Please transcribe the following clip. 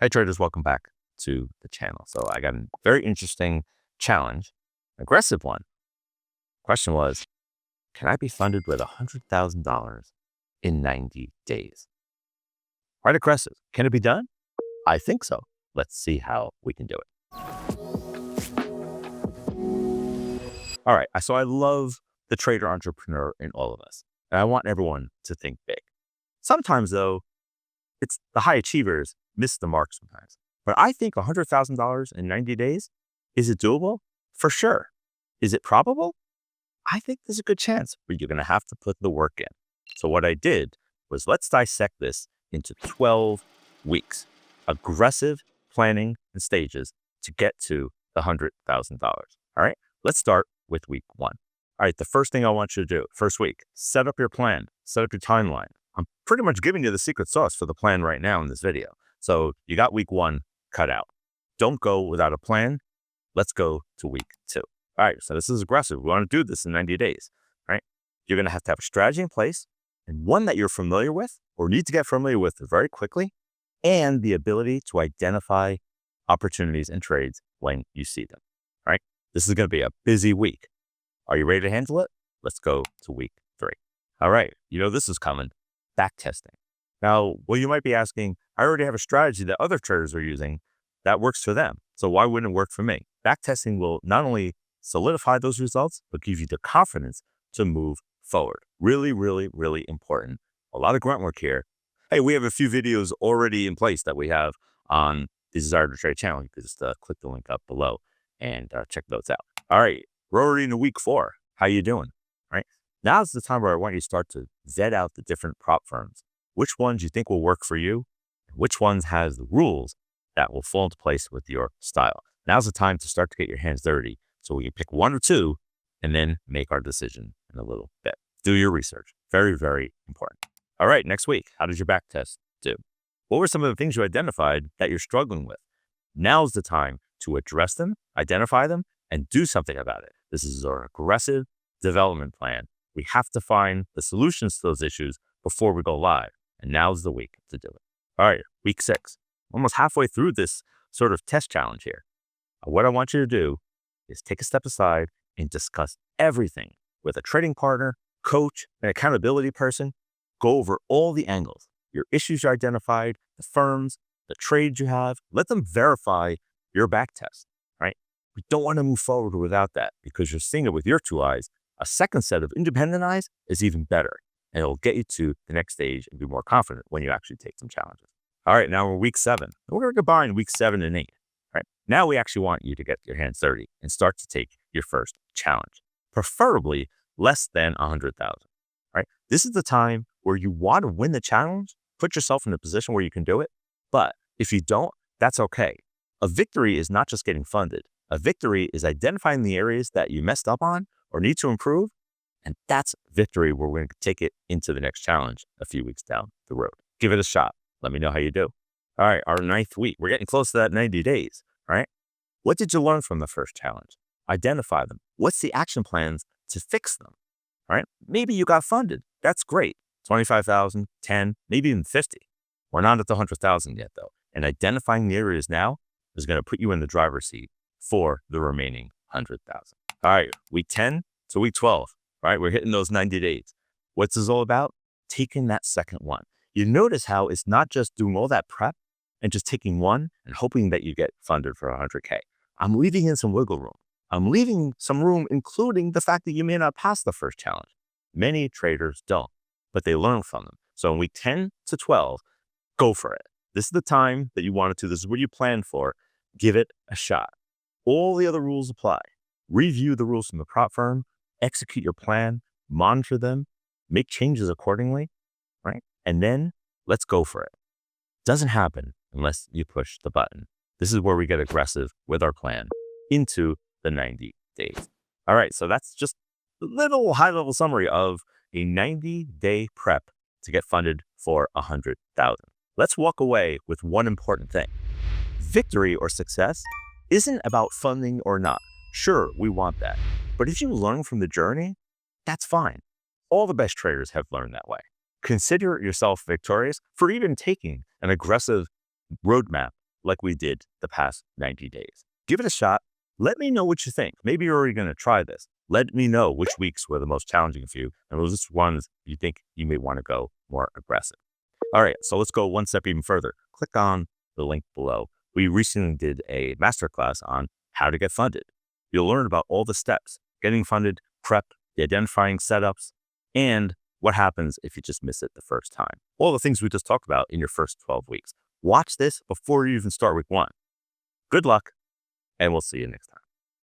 Hi traders, welcome back to the channel. So I got a very interesting challenge, aggressive one. Question was, can I be funded with $100,000 in 90 days? Quite aggressive. Can it be done? I think so. Let's see how we can do it. All right. So I love the trader entrepreneur in all of us. And I want everyone to think big. Sometimes though, it's the high achievers miss the mark sometimes. But I think $100,000 in 90 days, is it doable? For sure. Is it probable? I think there's a good chance, but you're going to have to put the work in. So what I did was let's dissect this into 12 weeks, aggressive planning and stages to get to the $100,000. All right, let's start with week one. All right, the first thing I want you to do, first week, set up your plan, set up your timeline. I'm pretty much giving you the secret sauce for the plan right now in this video. So you got week one cut out. Don't go without a plan. Let's go to week two. All right, so this is aggressive. We want to do this in 90 days, right? You're going to have a strategy in place and one that you're familiar with or need to get familiar with very quickly, and the ability to identify opportunities and trades when you see them, all right? This is going to be a busy week. Are you ready to handle it? Let's go to week three. All right, this is coming, back testing. Now, well, you might be asking, I already have a strategy that other traders are using that works for them. So why wouldn't it work for me? Back testing will not only solidify those results, but give you the confidence to move forward. Really, really, really important. A lot of grunt work here. Hey, we have a few videos already in place that we have on the Desire to Trade channel. You can just click the link up below and check those out. All right, we're already in week four. How you doing? All right, now's the time where I want you to start to vet out the different prop firms. Which ones you think will work for you? Which ones has the rules that will fall into place with your style? Now's the time to start to get your hands dirty so we can pick one or two and then make our decision in a little bit. Do your research. Very, very important. All right, next week, how did your back test do? What were some of the things you identified that you're struggling with? Now's the time to address them, identify them, and do something about it. This is our aggressive development plan. We have to find the solutions to those issues before we go live. And now's the week to do it. All right, week six, almost halfway through this sort of test challenge here. What I want you to do is take a step aside and discuss everything with a trading partner, coach, an accountability person. Go over all the angles, your issues you identified, the firms, the trades you have. Let them verify your back test, right? We don't want to move forward without that because you're seeing it with your two eyes. A second set of independent eyes is even better. And it'll get you to the next stage and be more confident when you actually take some challenges. All right, now we're week seven. We're going to combine week 7 and 8. Right now, we actually want you to get your hands dirty and start to take your first challenge, preferably less than 100,000. Right, this is the time where you want to win the challenge. Put yourself in a position where you can do it. But if you don't, that's okay. A victory is not just getting funded. A victory is identifying the areas that you messed up on or need to improve. And that's victory where we're going to take it into the next challenge a few weeks down the road. Give it a shot. Let me know how you do. All right, our 9th week. We're getting close to that 90 days, right? What did you learn from the first challenge? Identify them. What's the action plans to fix them? All right, maybe you got funded. That's great. 25,000, 10, maybe even 50. We're not at the 100,000 yet though. And identifying the areas now is going to put you in the driver's seat for the remaining 100,000. All right, week 10 to week 12. Right, we're hitting those 90 days. What's this all about? Taking that second one. You notice how it's not just doing all that prep and just taking one and hoping that you get funded for 100K. I'm leaving in some wiggle room. I'm leaving some room, including the fact that you may not pass the first challenge. Many traders don't, but they learn from them. So in week 10 to 12, go for it. This is the time that you wanted to. This is what you planned for. Give it a shot. All the other rules apply. Review the rules from the prop firm. Execute your plan, monitor them, make changes accordingly, right? And then let's go for it. Doesn't happen unless you push the button. This is where we get aggressive with our plan into the 90 days. All right, so that's just a little high-level summary of a 90-day prep to get funded for 100,000. Let's walk away with one important thing. Victory or success isn't about funding or not. Sure, we want that. But if you learn from the journey, that's fine. All the best traders have learned that way. Consider yourself victorious for even taking an aggressive roadmap like we did the past 90 days. Give it a shot. Let me know what you think. Maybe you're already going to try this. Let me know which weeks were the most challenging for you and which ones you think you may want to go more aggressive. All right, so let's go one step even further. Click on the link below. We recently did a masterclass on how to get funded. You'll learn about all the steps, getting funded, prep, the identifying setups, and what happens if you just miss it the first time. All the things we just talked about in your first 12 weeks. Watch this before you even start week 1. Good luck, and we'll see you next time.